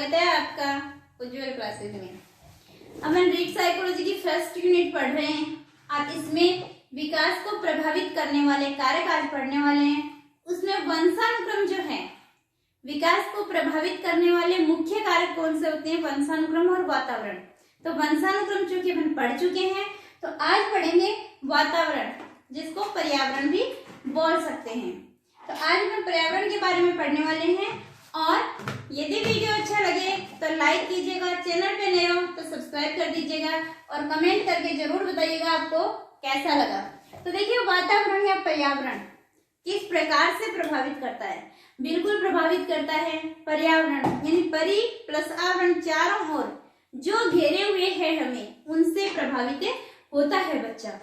स्वागत है आपका उज्जवल क्लासेस में। अब हम रीड साइकोलॉजी की फर्स्ट यूनिट पढ़ रहे हैं। आप इसमें विकास को प्रभावित करने वाले कारक आज पढ़ने वाले हैं। उसमें वंशानुक्रम जो है, विकास को प्रभावित करने वाले मुख्य कारक कौन से होते हैं, वंशानुक्रम और वातावरण। तो वंशानुक्रम चूंकि हम पढ़ चुके हैं, तो आज पढ़ेंगे वातावरण, जिसको पर्यावरण भी बोल सकते हैं। तो आज हम पर्यावरण के बारे में पढ़ने वाले हैं। और यदि वीडियो अच्छा लगे तो लाइक कीजिएगा, चैनल पे नए हो तो सब्सक्राइब कर दीजिएगा और कमेंट करके जरूर बताइएगा आपको कैसा लगा। तो देखिए, वातावरण या पर्यावरण किस प्रकार से प्रभावित करता है। बिल्कुल प्रभावित करता है। पर्यावरण यानी परि प्लस आवरण, चारों ओर जो घेरे हुए है हमें, उनसे प्रभावित होता है बच्चा।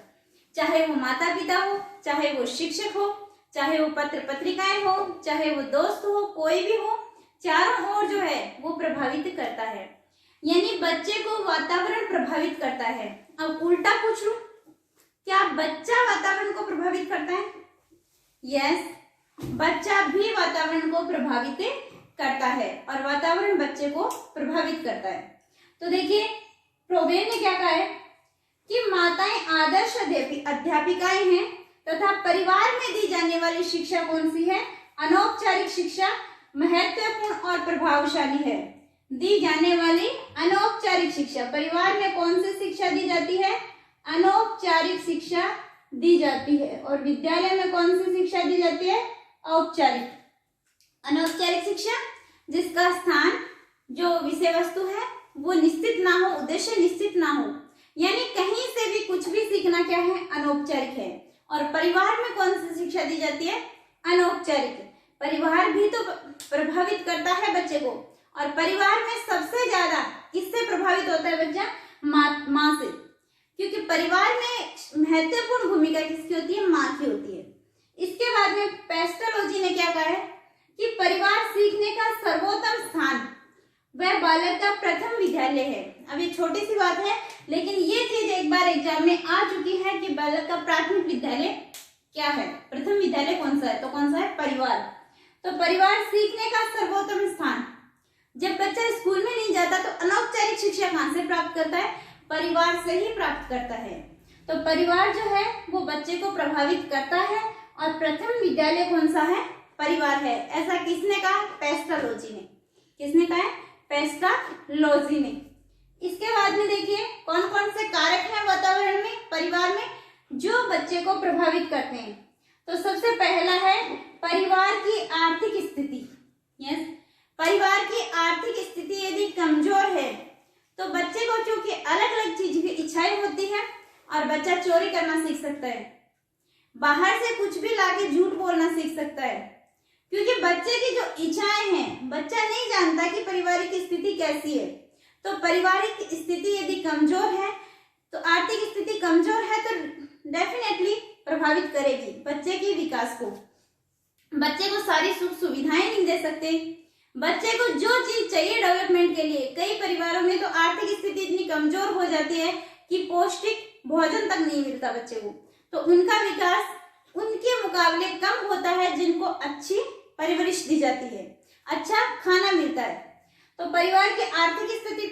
चाहे वो माता पिता हो, चाहे वो शिक्षक हो, चाहे वो पत्र पत्रिकाएं हो, चाहे वो दोस्त हो, कोई भी हो, चारों ओर जो है वो प्रभावित करता है। यानी बच्चे को वातावरण प्रभावित करता है। अब उल्टा पूछ लूं, क्या बच्चा वातावरण को प्रभावित करता है? यस, बच्चा भी वातावरण को प्रभावित करता है और वातावरण बच्चे को प्रभावित करता है। तो देखिए, प्रोबेन ने क्या कहा है कि माताएं आदर्श अध्यापिकाएं हैं तथा परिवार में दी जाने वाली शिक्षा कौन सी है? अनौपचारिक शिक्षा महत्वपूर्ण और प्रभावशाली है। दी जाने वाली अनौपचारिक शिक्षा, परिवार में कौन सी शिक्षा दी जाती है? अनौपचारिक शिक्षा दी जाती है। और विद्यालय में कौन सी शिक्षा दी जाती है? औपचारिक। अनौपचारिक शिक्षा जिसका स्थान, जो विषय वस्तु है वो निश्चित ना हो, उद्देश्य निश्चित ना हो, यानी कहीं से भी कुछ भी सीखना क्या है? अनौपचारिक है। और परिवार में कौन सी शिक्षा दी जाती है? अनौपचारिक। परिवार भी तो प्रभावित करता है बच्चे को, और परिवार में सबसे ज्यादा किससे प्रभावित होता है बच्चा? माँ से, क्योंकि परिवार में महत्वपूर्ण भूमिका किसकी होती है? माँ की होती है। इसके बाद में पेस्टोलॉजी ने क्या कहा है कि परिवार सीखने का सर्वोत्तम स्थान, वह बालक का प्रथम विद्यालय है। अब ये छोटी सी बात है, लेकिन ये चीज एक बार एग्जाम में आ चुकी है कि बालक का प्राथमिक विद्यालय क्या है, प्रथम विद्यालय कौन सा है? तो कौन सा है? परिवार। तो परिवार सीखने का सर्वोत्तम स्थान। जब बच्चा स्कूल में नहीं जाता तो अनौपचारिक शिक्षा कहां से प्राप्त करता है? परिवार से ही प्राप्त करता है। तो परिवार जो है वो बच्चे को प्रभावित करता है, और प्रथम विद्यालय कौन सा है? परिवार है। ऐसा किसने कहा? पेस्टोलॉजी ने। किसने कहा है? पेस्टोलॉजी ने। इसके बाद में देखिए, कौन कौन से कारक हैं वातावरण में, परिवार में, जो बच्चे को प्रभावित करते हैं। तो सबसे पहला है परिवार की आर्थिक स्थिति। यस, परिवार की आर्थिक स्थिति यदि कमजोर है तो बच्चे को चूंकि अलग अलग चीज की इच्छाएं होती है, और बच्चा चोरी करना सीख सकता है, बाहर से कुछ भी लाके झूठ बोलना सीख सकता है, क्योंकि बच्चे की जो इच्छाएं हैं, बच्चा नहीं जानता कि पारिवारिक स्थिति कैसी है। तो पारिवारिक स्थिति यदि कमजोर है, तो आर्थिक स्थिति कमजोर है, तो डेफिनेटली प्रभावित करेगी बच्चे के विकास को। बच्चे को सारी सुख सुविधाएं नहीं दे सकते। बच्चे को जो चीज चाहिए डेवलपमेंट के लिए, कई परिवारों में तो आर्थिक स्थिति इतनी कमजोर हो जाती है कि पौष्टिक भोजन तक नहीं मिलता बच्चे को, तो उनका विकास उनके मुकाबले कम होता है जिनको अच्छी परवरिश दी जाती है, अच्छा खाना मिलता है। तो परिवार की आर्थिक स्थिति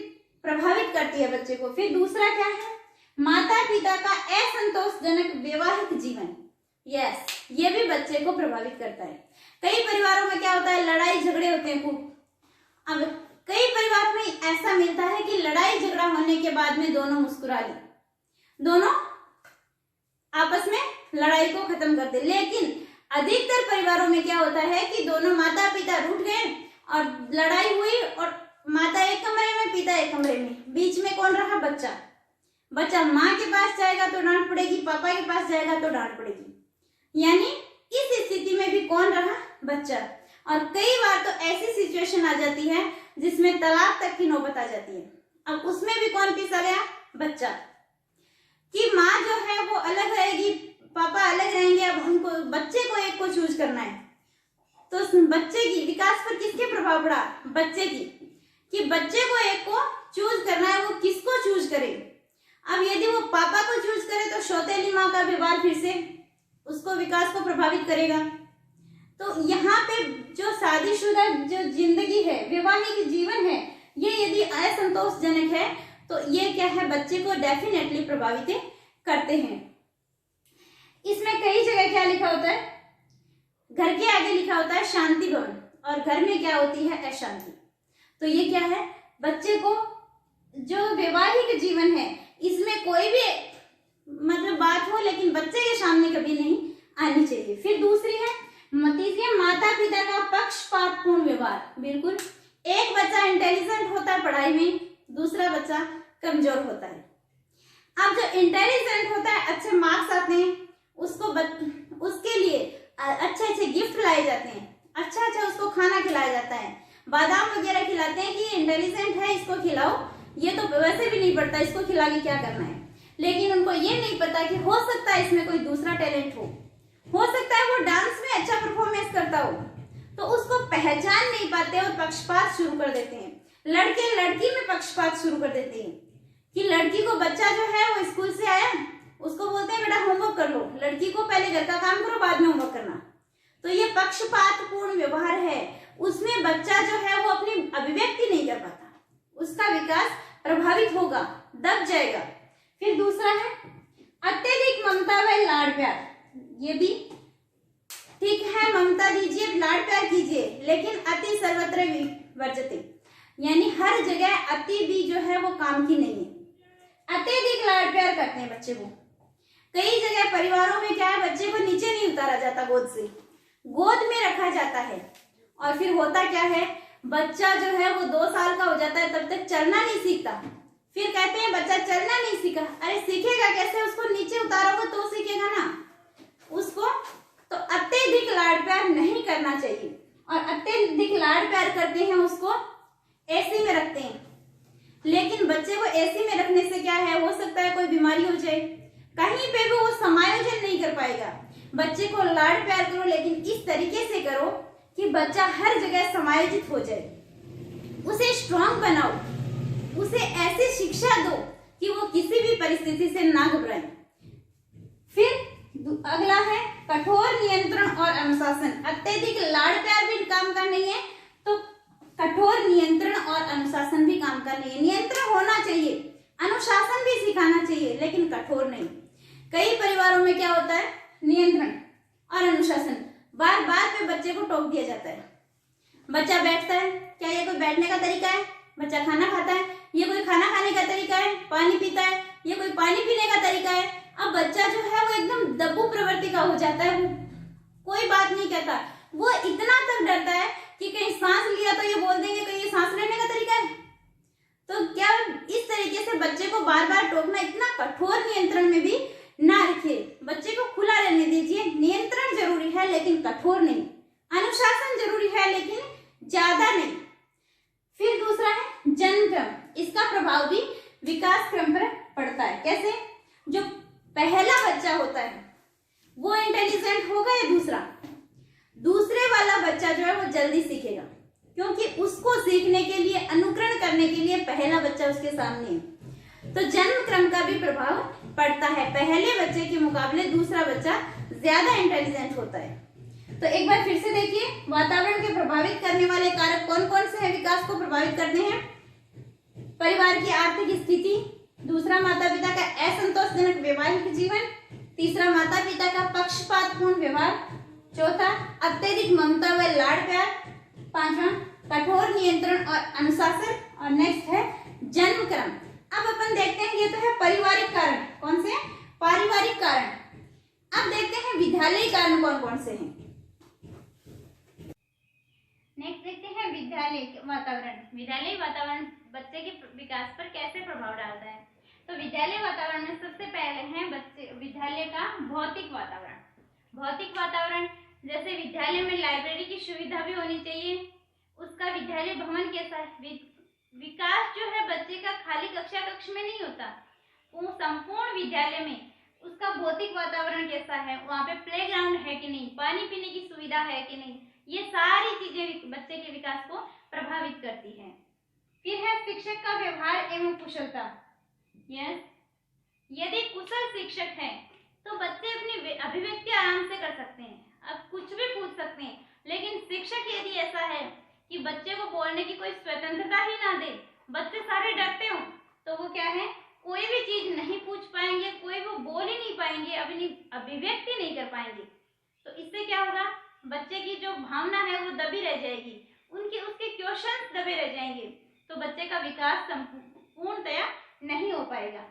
प्रभावित करती है बच्चे को। फिर दूसरा क्या है? माता पिता का असंतोषजनक वैवाहिक जीवन। यस, ये भी बच्चे को प्रभावित करता है। कई परिवारों में क्या होता है? लड़ाई झगड़े होते हैं खूब। अब कई परिवार में ऐसा मिलता है कि लड़ाई झगड़ा होने के बाद में दोनों मुस्कुरा ले, दोनों आपस में लड़ाई को खत्म कर दे। लेकिन अधिकतर परिवारों में क्या होता है कि दोनों माता पिता रूठ गए और लड़ाई हुई, और माता एक कमरे में, पिता एक कमरे में, बीच में कौन रहा? बच्चा। बच्चा माँ के पास जाएगा तो डांट पड़ेगी, पापा के पास जाएगा तो डांट पड़ेगी। यानी इस स्थिति में भी कौन रहा? बच्चा। और कई बार तो ऐसी सिचुएशन आ जाती है जिसमें तलाक तक की नौबत आ जाती है। अब उसमें भी कौन पिसा गया? बच्चा। कि माँ जो है वो अलग रहेगी, पापा अलग रहेंगे। अब उनको, बच्चे को एक को चूज करना है, तो बच्चे की विकास पर किसके प्रभाव पड़ा? बच्चे की, कि बच्चे को एक को चूज करना है, वो किसको चूज करे। अब यदि वो पापा को चूज करे तो सौतेली माँ का व्यवहार फिर से उसको विकास को प्रभावित करेगा। तो यहाँ पे जो शादीशुदा जो जिंदगी है, वैवाहिक जीवन है, ये क्या है, बच्चे को डेफिनेटली प्रभावित करते हैं। इसमें कई जगह क्या लिखा होता है, घर के आगे लिखा होता है शांति भवन, और घर में क्या होती है, अशांति। तो ये क्या है, बच्चे को जो वैवाहिक जीवन है इसमें कोई भी मतलब बात हो, लेकिन बच्चे के सामने कभी नहीं आनी चाहिए। फिर दूसरी है, तीसरी, माता पिता का पक्षपातपूर्ण व्यवहार। बिल्कुल, एक बच्चा इंटेलिजेंट होता है पढ़ाई में, दूसरा बच्चा कमजोर होता है। अब जो इंटेलिजेंट होता है, अच्छे मार्क्स आते हैं, उसके लिए अच्छे अच्छे गिफ्ट लाए जाते हैं, अच्छा उसको खाना खिलाया जाता है, बादाम वगैरह खिलाते हैं कि इंटेलिजेंट है इसको खिलाओ, ये तो वैसे भी नहीं पढ़ता, इसको खिला के क्या करना है। लेकिन उनको ये नहीं पता कि हो सकता है इसमें कोई दूसरा टैलेंट हो सकता है वो डांस में अच्छा परफॉर्मेंस करता हो, तो उसको पहचान नहीं पाते और पक्षपात शुरू कर देते हैं। लड़के लड़की में पक्षपात शुरू कर देते हैं कि लड़की को, बच्चा जो है वो स्कूल से आया, उसको बोलते हैं बेटा होमवर्क कर लो, लड़की को पहले घर का काम करो, बाद में होमवर्क करना। तो ये पक्षपातपूर्ण व्यवहार है, उसमें बच्चा जो है वो अपनी अभिव्यक्ति नहीं कर पाता, उसका विकास प्रभावित होगा, दब जाएगा। फिर दूसरा है अत्यधिक ममता व लाड़ प्यार। ये भी ठीक है, ममता दीजिए, लाड़ प्यार कीजिए, लेकिन अति सर्वत्र वर्जते, यानी हर जगह अति भी जो है वो काम की नहीं है। अत्यधिक लाड़ प्यार करते हैं बच्चे को। कई जगह परिवारों में क्या है, बच्चे को नीचे नहीं उतारा जाता, गोद से गोद में रखा जाता है, और फिर होता क्या है, बच्चा जो है वो 2 साल का हो जाता है, तब तक चलना नहीं सीखता। फिर कहते हैं बच्चा चलना नहीं सीखा, अरे सीखेगा कैसे, उसको नीचे उतारोगे तो सीखेगा ना उसको। तो अत्यधिक लाड़ प्यार नहीं करना चाहिए, और अत्यधिक लाड़ प्यार करते हैं उसको एसी में रखते हैं, लेकिन बच्चे को एसी में रखने से क्या है, हो सकता है कोई बीमारी हो जाए, कहीं पे भी वो समायोजन नहीं कर पाएगा। बच्चे को लाड़ प्यार करो, लेकिन इस तरीके से करो कि बच्चा हर जगह समायोजित हो जाए, उसे स्ट्रांग बनाओ, उसे ऐसी शिक्षा दो कि वो किसी भी परिस्थिति से ना घबराए। फिर अगला है कठोर नियंत्रण और अनुशासन। अत्यधिक लाड़ प्यार भी काम का नहीं है, तो कठोर नियंत्रण और अनुशासन भी काम का नहीं है। नियंत्रण होना चाहिए, अनुशासन भी सिखाना चाहिए, लेकिन कठोर नहीं। कई परिवारों में क्या होता है, नियंत्रण और अनुशासन, बार बार पे बच्चे को टोक दिया जाता है। बच्चा बैठता है, क्या ये कोई बैठने का तरीका है? बच्चा खाना खाता है, ये कोई खाना खाने का तरीका है? पानी पीता है, ये कोई पानी पीने का तरीका है? अब बच्चा जो है वो एकदम दब्बू प्रवृत्ति का हो जाता है, वो कोई बात नहीं कहता, वो इतना तक डरता है कि कहीं सांस लिया तो ये बोल देंगे कि ये सांस लेने का तरीका है। तो क्या इस तरीके से बच्चे को बार बार टोकना, इतना कठोर नियंत्रण में भी ना रखिए, बच्चे को खुला रहने दीजिए। नियंत्रण जरूरी है लेकिन कठोर नहीं, अनुशासन जरूरी है लेकिन ज्यादा नहीं। फिर दूसरा है जन्म क्रम, इसका प्रभाव भी विकास क्रम पर पड़ता है। कैसे? जो पहला बच्चा होता है वो इंटेलिजेंट होगा या दूसरे वाला बच्चा जो है वो जल्दी सीखेगा, क्योंकि उसको सीखने के लिए, अनुकरण करने के लिए पहला बच्चा उसके सामने है। तो जन्म क्रम का भी प्रभाव पड़ता है, पहले बच्चे के मुकाबले दूसरा बच्चा ज्यादा इंटेलिजेंट होता है। तो एक बार फिर से देखिए, वातावरण के प्रभावित करने वाले कारक कौन कौन से हैं, विकास को प्रभावित करते हैं? परिवार की आर्थिक स्थिति, दूसरा माता पिता का असंतोषजनक वैवाहिक जीवन, तीसरा माता पिता का पक्षपातपूर्ण व्यवहार, चौथा अत्यधिक ममता व लाड़ प्यार, पांचवा कठोर नियंत्रण और अनुशासन, और नेक्स्ट है जन्म क्रम। अब अपन देखते हैं, ये तो है पारिवारिक कारण। कौन से? पारिवारिक कारण। अब देखते हैं विद्यालय कारण कौन कौन से हैं। नेक्स्ट देखते हैं विद्यालय वातावरण। विद्यालय वातावरण बच्चे के विकास पर कैसे प्रभाव डालता है? तो विद्यालय वातावरण में सबसे पहले है बच्चे विद्यालय का भौतिक वातावरण। भौतिक वातावरण जैसे विद्यालय में लाइब्रेरी की सुविधा भी होनी चाहिए, उसका विद्यालय भवन कैसा है, विकास जो है बच्चे का खाली कक्षा कक्ष में नहीं होता, वो संपूर्ण विद्यालय में उसका भौतिक वातावरण कैसा है, वहाँ पे प्लेग्राउंड है कि नहीं, पानी पीने की सुविधा है कि नहीं, ये सारी चीजें बच्चे के विकास को प्रभावित करती हैं। फिर है शिक्षक का व्यवहार एवं कुशलता। यस, यदि कुशल शिक्षक है तो बच्चे अपनी अभिव्यक्ति आराम से कर सकते हैं, अब कुछ भी पूछ सकते हैं। लेकिन शिक्षक यदि ऐसा है कि बच्चे को बोलने की कोई स्वतंत्रता ही ना दे, बच्चे सारे डरते हो, तो वो क्या है, कोई भी चीज नहीं पूछ पाएंगे, कोई वो बोल ही नहीं पाएंगे, अपनी अभिव्यक्ति नहीं कर पाएंगे। तो इससे क्या होगा, बच्चे की जो भावना है वो दबी रह जाएगी, उसके क्वेश्चंस दबे रह जाएंगे, तो बच्चे का विकास पूर्णतया नहीं हो पाएगा।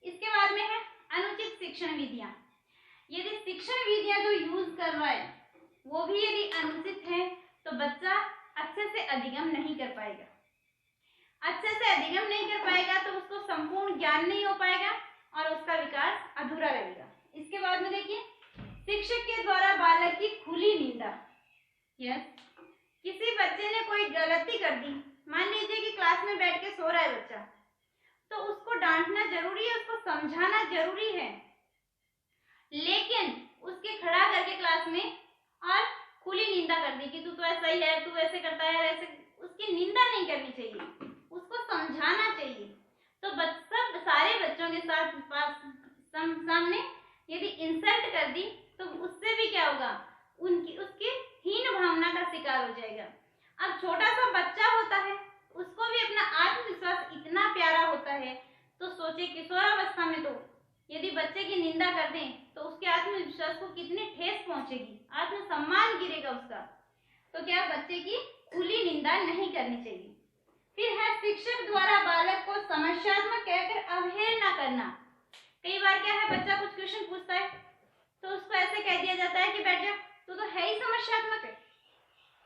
इसके बाद में है अनुचित शिक्षण विधियां। यदि शिक्षण विधियां जो यूज कर रहा है वो भी यदि अनुचित है तो बच्चा अच्छे से अधिगम नहीं कर पाएगा। अच्छे से अधिगम नहीं कर पाएगा तो उसको संपूर्ण ज्ञान नहीं हो पाएगा और उसका विकास अधूरा रहेगा। इसके बाद में देखिए, शिक्षक के द्वारा बालक की खुली निंदा। यस, किसी बच्चे ने कोई गलती कर दी, मान लीजिए कि क्लास में बैठ के सो रहा है बच्चा, तो उसको डांटना जरूरी है, उसको समझाना जरूरी है, लेकिन उसके खड़ा करके क्लास में और खुली निंदा कर दी कि तू तो ऐसा ही है, तू ऐसे करता है, ऐसे, उसकी निंदा नहीं करनी चाहिए, उसको समझाना चाहिए। तो सब सारे बच्चों के साथ सामने यदि इंसल्ट कर दी तो उससे भी क्या होगा, उसकी हीन भावना का शिकार हो जाएगा। अब छोटा सा बच्चा होता है, उसको भी अपना आत्मविश्वास इतना प्यारा होता है, तो सोचे किशोरावस्था में तो यदि बच्चे की निंदा कर दें तो उसके आत्मविश्वास को कितनी ठेस पहुंचेगी, आत्मसम्मान गिरेगा उसका। तो क्या बच्चे की खुली निंदा नहीं करनी चाहिए। फिर है शिक्षक द्वारा बालक को समस्यात्मक कहकर अवहेलना करना। कई बार क्या है, बच्चा कुछ क्वेश्चन पूछता है तो उसको ऐसे कह दिया जाता है कि बेटा तू तो है ही समस्यात्मक है।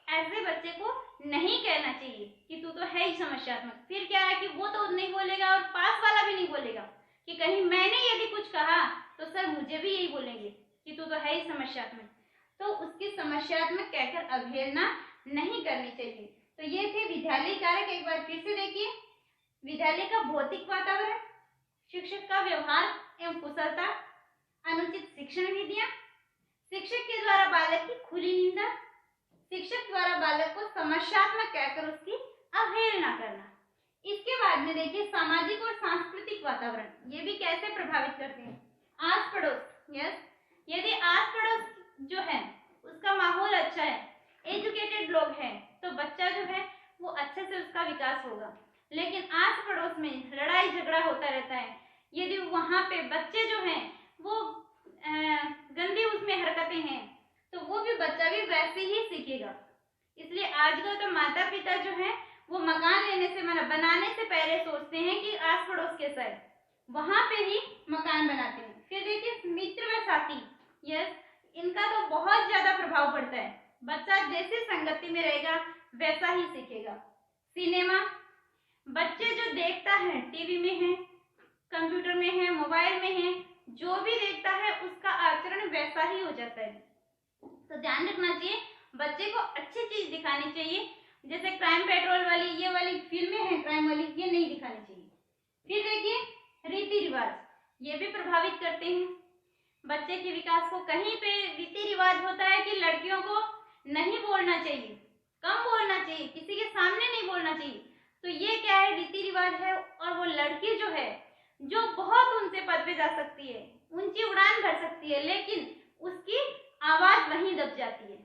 ऐसे बच्चे को नहीं कहना चाहिए कि तू तो है ही समस्यात्मक। फिर क्या है कि वो तो नहीं बोलेगा और पास वाला भी नहीं बोलेगा कि कहीं मैंने यदि कुछ कहा तो सर मुझे भी यही बोलेंगे कि तू तो है ही समस्यात्मक। तो उसकी समस्यात्मक कहकर अवहेलना नहीं करनी चाहिए। तो ये थे विद्यालय कारक। एक बार फिर से देखिए, विद्यालय का भौतिक वातावरण, शिक्षक का व्यवहार एवं कुशलता, अनुचित शिक्षण विधियां, शिक्षक के द्वारा बालक की खुली निंदा, शिक्षक द्वारा बालक को समस्यात्मक कहकर उसकी अवहेलना करना। इसके बाद में देखिए सामाजिक और सांस्कृतिक वातावरण, ये भी कैसे प्रभावित करते हैं। आस पड़ोस, यस, यदि आस पड़ोस जो है उसका माहौल अच्छा है, एजुकेटेड लोग हैं, तो बच्चा जो है वो अच्छे से उसका विकास होगा। लेकिन आस पड़ोस में लड़ाई झगड़ा होता रहता है, यदि वहां पे बच्चे जो हैं वो गंदी उसमें हरकतें हैं, तो वो भी बच्चा भी वैसे ही सीखेगा। इसलिए आजकल तो माता पिता जो है वो मकान लेने से बनाने से पहले सोचते हैं कि आस पड़ोस कैसा है, वहां पे ही मकान बनाते हैं। फिर देखिए मित्र व साथी, यस, इनका तो बहुत ज्यादा प्रभाव पड़ता है। बच्चा जैसे संगति में रहेगा वैसा ही सीखेगा। सिनेमा, बच्चे जो देखता है, टीवी में है, कंप्यूटर में है, मोबाइल में है, जो भी देखता है उसका आचरण वैसा ही हो जाता है। तो ध्यान रखना चाहिए, बच्चे को अच्छी चीज दिखानी चाहिए। जैसे क्राइम पेट्रोल वाली ये वाली फिल्में हैं क्राइम वाली, ये नहीं दिखानी चाहिए। फिर देखिए रीति रिवाज, ये भी प्रभावित करते हैं बच्चे के विकास को। कहीं पे रीति रिवाज होता है कि लड़कियों को नहीं बोलना चाहिए, कम बोलना चाहिए, किसी के सामने नहीं बोलना चाहिए। तो ये क्या है, रीति रिवाज है। और वो लड़की जो है जो बहुत ऊंचे पद पे जा सकती है, ऊंची उड़ान भर सकती है, लेकिन उसकी आवाज वहीं दब जाती है।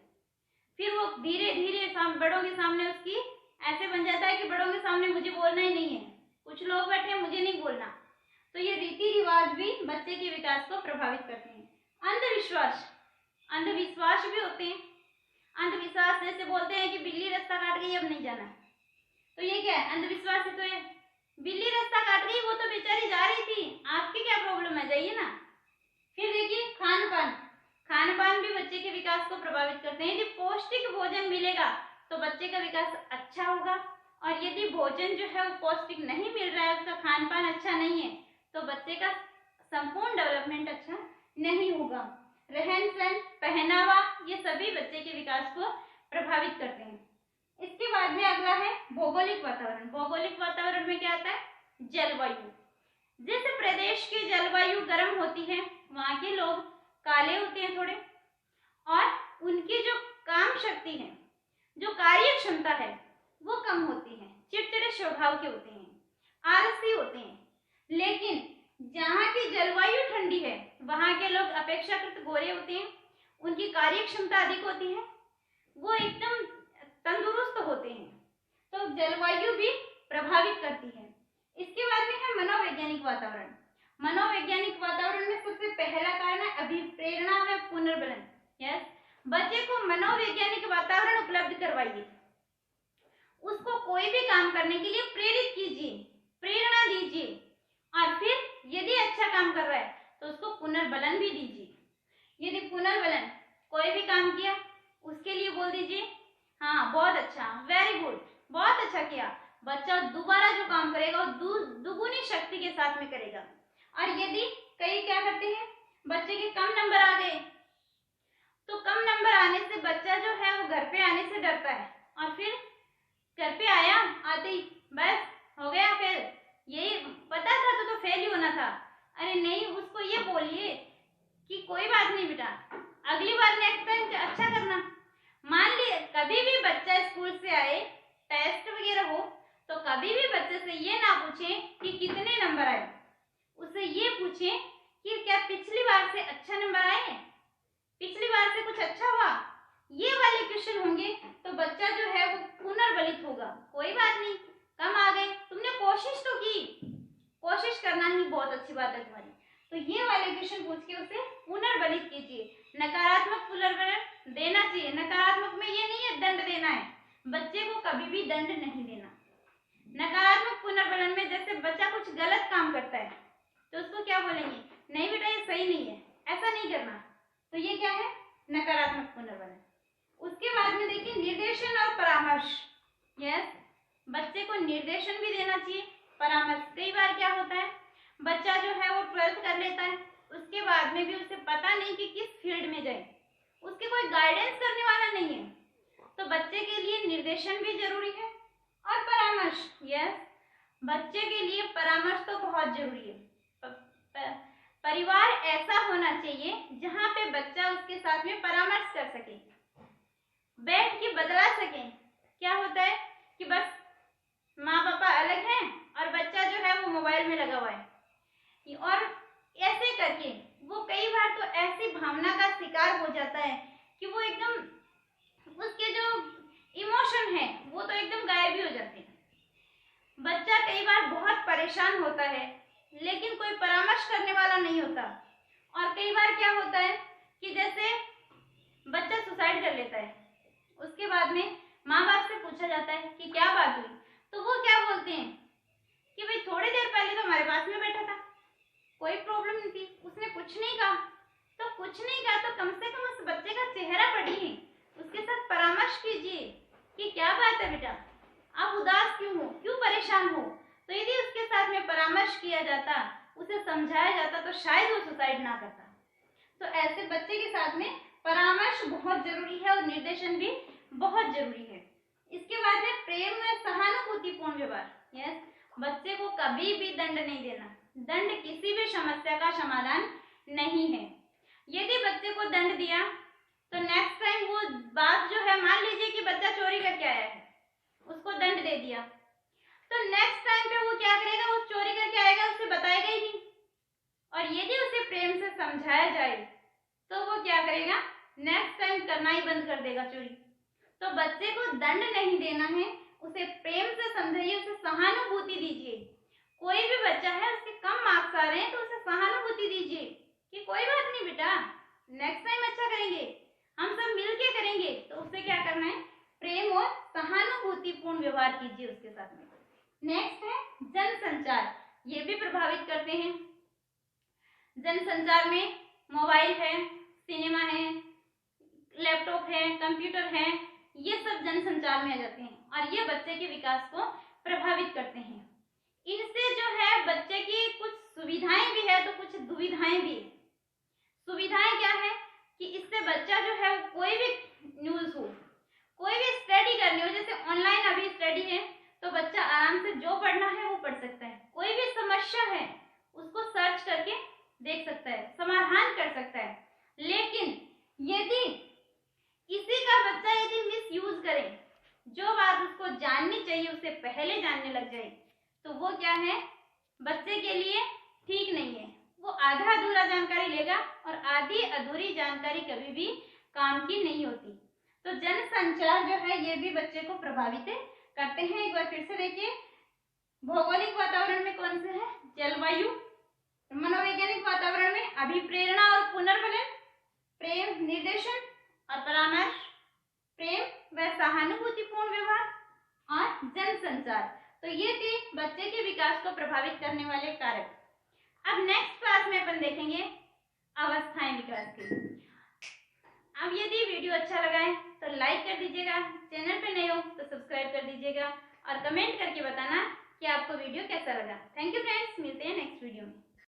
फिर वो धीरे धीरे बड़ों के सामने उसकी ऐसे बन जाता है कि बड़ों के सामने मुझे बोलना ही नहीं है, कुछ लोग बैठे मुझे नहीं बोलना। तो ये रीति रिवाज भी बच्चे के विकास को प्रभावित करते हैं। अंधविश्वास, अंधविश्वास भी होते हैं। अंधविश्वास जैसे बोलते हैं कि बिल्ली रास्ता काट गई अब नहीं जाना, तो ये क्या है, अंधविश्वास है। तो ये बिल्ली रास्ता काट गई, वो तो बेचारी जा रही थी, आपकी क्या प्रॉब्लम है, जाइए ना। फिर देखिए खान पान, खान पान भी बच्चे के विकास को प्रभावित करते हैं। यदि पौष्टिक भोजन मिलेगा तो बच्चे का विकास अच्छा होगा, और यदि भोजन जो है वो पौष्टिक नहीं मिल रहा है, उसका खान पान अच्छा नहीं है, तो बच्चे का संपूर्ण डेवलपमेंट अच्छा नहीं होगा। रहन सहन, पहनावा, ये सभी बच्चे के विकास को प्रभावित करते हैं। इसके बाद में अगला है भौगोलिक वातावरण। भौगोलिक वातावरण में क्या आता है, जलवायु। जिस प्रदेश की जलवायु गर्म होती है वहां के लोग काले होते हैं थोड़े, और उनकी जो काम शक्ति है, जो कार्य क्षमता है वो कम होती है, चिड़चिड़े स्वभाव के होते हैं, आलसी होते हैं। लेकिन जहाँ की जलवायु ठंडी है वहां के लोग अपेक्षाकृत गोरे होते हैं, उनकी कार्य क्षमता अधिक होती है, वो एकदम तंदुरुस्त होते हैं। तो जलवायु भी प्रभावित करती है। इसके बाद में है मनोवैज्ञानिक वातावरण। मनोवैज्ञानिक वातावरण में सबसे पहला कारण है अभिप्रेरणा व पुनर्बलन। यस, बच्चे को मनोवैज्ञानिक वातावरण उपलब्ध करवाइए, उसको कोई भी काम करने के लिए प्रेरित कीजिए, प्रेरणा दीजिए, और फिर यदि अच्छा काम कर रहा है तो उसको पुनर्बलन भी दीजिए। यदि पुनर्बलन, कोई भी काम किया उसके लिए बोल दीजिए हाँ बहुत अच्छा, वेरी गुड, बहुत अच्छा किया। बच्चा दोबारा जो काम करेगा वो दुगुनी शक्ति के साथ में करेगा। और यदि कई क्या करते हैं, बच्चे के कम नंबर आ गए तो कम नंबर आने से बच्चा जो है वो घर पे आने से डरता है, और फिर घर पे आया आते ही बस हो गया फेल, यही पता था तो फेल ही होना था। अरे नहीं, उसको ये बोलिए कि कोई बात नहीं बेटा, अगली बार नेक्स्ट टाइम अच्छा करना। मान लिए कभी भी बच्चा स्कूल से आए, टेस्ट वगैरह हो, तो कभी भी बच्चे से ये ना पूछें कि कितने नंबर आए, उससे ये पूछें कि क्या पिछली बार से अच्छा नंबर आए, पिछली बार से कुछ अच्छा हुआ। ये वाले क्वेश्चन होंगे तो बच्चा जो है वो पुनर्बलित होगा। कोई बात नहीं, कम आ गए, तुमने कोशिश तो की, कोशिश करना ही बहुत अच्छी बात है तुम्हारी। तो ये वाले क्वेश्चन पूछ के उसे पुनर्बलित कीजिए। नकारात्मक पुनर्बलन देना चाहिए। नकारात्मक में ये नहीं है दंड देना है, बच्चे को कभी भी दंड नहीं देना। नकारात्मक पुनर्बलन में जैसे बच्चा कुछ गलत काम करता है तो उसको क्या बोलेंगे, नहीं बेटा ये सही नहीं है, ऐसा नहीं करना। तो ये क्या है, नकारात्मक पुनर्बलन। उसके बाद में देखिए निर्देशन और परामर्श। यस, बच्चे को निर्देशन भी देना चाहिए, परामर्श। कई बार क्या होता है, बच्चा जो है वो 12th कर लेता है, उसके बाद में भी उसे पता नहीं कि किस फील्ड में जाए, उसके कोई गाइडेंस करने वाला नहीं है, तो बच्चे के लिए निर्देशन भी जरूरी है और परामर्श। यस, बच्चे के लिए परामर्श तो बहुत जरूरी है। परिवार ऐसा होना चाहिए जहां पे बच्चा उसके साथ में परामर्श कर सके, बैठ के बदला सके। क्या होता है कि बस माँ पापा अलग हैं और बच्चा जो है वो मोबाइल में लगा हुआ है, और ऐसे करके वो कई बार तो ऐसी भावना का शिकार हो जाता है कि वो एकदम उसके जो इमोशन है वो तो एकदम गायब ही हो जाते हैं। बच्चा कई बार बहुत परेशान होता है लेकिन कोई परामर्श करने वाला नहीं होता, और कई बार क्या होता है कि जैसे बच्चा सुसाइड कर लेता है, उसके बाद में माँ बाप से पूछा जाता है कि क्या बात हुई, तो वो क्या बोलते हैं कि भाई थोड़ी देर पहले तो हमारे पास में बैठा था, कोई प्रॉब्लम नहीं थी, उसने कुछ नहीं कहा। तो कुछ नहीं कहा तो कम से कम उस बच्चे का चेहरा पढ़िए, उसके साथ परामर्श कीजिए कि क्या बात है बेटा, आप उदास क्यों हो, क्यों परेशान हो। तो यदि उसके साथ में परामर्श किया जाता, उसे समझाया जाता, तो शायद वो सुसाइड ना करता। तो ऐसे बच्चे के साथ में परामर्श बहुत जरूरी है और निर्देशन भी बहुत जरूरी है। इसके बाद है प्रेम व सहानुभूतिपूर्ण व्यवहार। यस, बच्चे को कभी भी दंड नहीं देना। दंड किसी भी समस्या का समाधान नहीं है। यदि बच्चे को दंड दिया तो नेक्स्ट टाइम वो बात जो है, मान लीजिए कि बच्चा चोरी करके आया है, उसको दंड दे दिया, तो नेक्स्ट टाइम पे वो क्या करेगा, वो चोरी करके आएगा, उसे बताएगा ही नहीं। और यदि उसे प्रेम से समझाया जाए तो वो क्या करेगा, नेक्स्ट टाइम करना ही बंद कर देगा चोरी। तो बच्चे को दंड नहीं देना है, उसे प्रेम से समझाइए, उसे सहानुभूति दीजिए। कोई भी बच्चा है उसके कम मार्क्स आ रहे हैं तो उसे सहानुभूति दीजिए कि कोई बात नहीं बेटा, नेक्स्ट टाइम अच्छा करेंगे, हम सब मिलके करेंगे। तो उसे क्या करना है, प्रेम और सहानुभूतिपूर्ण व्यवहार कीजिए उसके साथ में। नेक्स्ट है जनसंचार, ये भी प्रभावित करते हैं। जनसंचार में मोबाइल है, सिनेमा है, लैपटॉप है, कंप्यूटर है, ये सब जनसंचार में आ जाते हैं और ये बच्चे के विकास को प्रभावित करते हैं। इनसे जो है बच्चे की कुछ सुविधाएं भी है तो कुछ दुविधाएं भी। सुविधाएं क्या है कि इससे बच्चा जो है वो कोई भी न्यूज हो, कोई भी स्टडी करनी हो, जैसे ऑनलाइन अभी स्टडी है तो बच्चा आराम से जो पढ़ना है वो पढ़ सकता है। कोई भी समस्या है उसको सर्च करके देख सकता है, समाधान कर सकता है। लेकिन यदि इसी का बच्चा यदि मिस यूज करे, जो बात उसको जाननी चाहिए उसे पहले जानने लग जाए, तो वो क्या है, बच्चे के लिए ठीक नहीं है। वो आधा अधूरा जानकारी लेगा और आधी अधूरी जानकारी कभी भी काम की नहीं होती। तो जनसंचार जो है ये भी बच्चे को प्रभावित करते हैं। एक बार फिर से देखिए, भौगोलिक वातावरण में कौन से है? जलवायु। मनोवैज्ञानिक वातावरण में अभिप्रेरणा और पुनर्बलन, प्रेम, निर्देशन और परामर्श, प्रेम व सहानुभूतिपूर्ण व्यवहार और जनसंचार। तो ये थे बच्चे के विकास को प्रभावित करने वाले कारक। अब नेक्स्ट क्लास में अपन देखेंगे अवस्थाएं विकास की। अब यदि वीडियो अच्छा लगा है तो लाइक कर दीजिएगा, चैनल पे नए हो तो सब्सक्राइब कर दीजिएगा और कमेंट करके बताना कि आपको वीडियो कैसा लगा। थैंक यू फ्रेंड्स, मिलते हैं नेक्स्ट वीडियो में।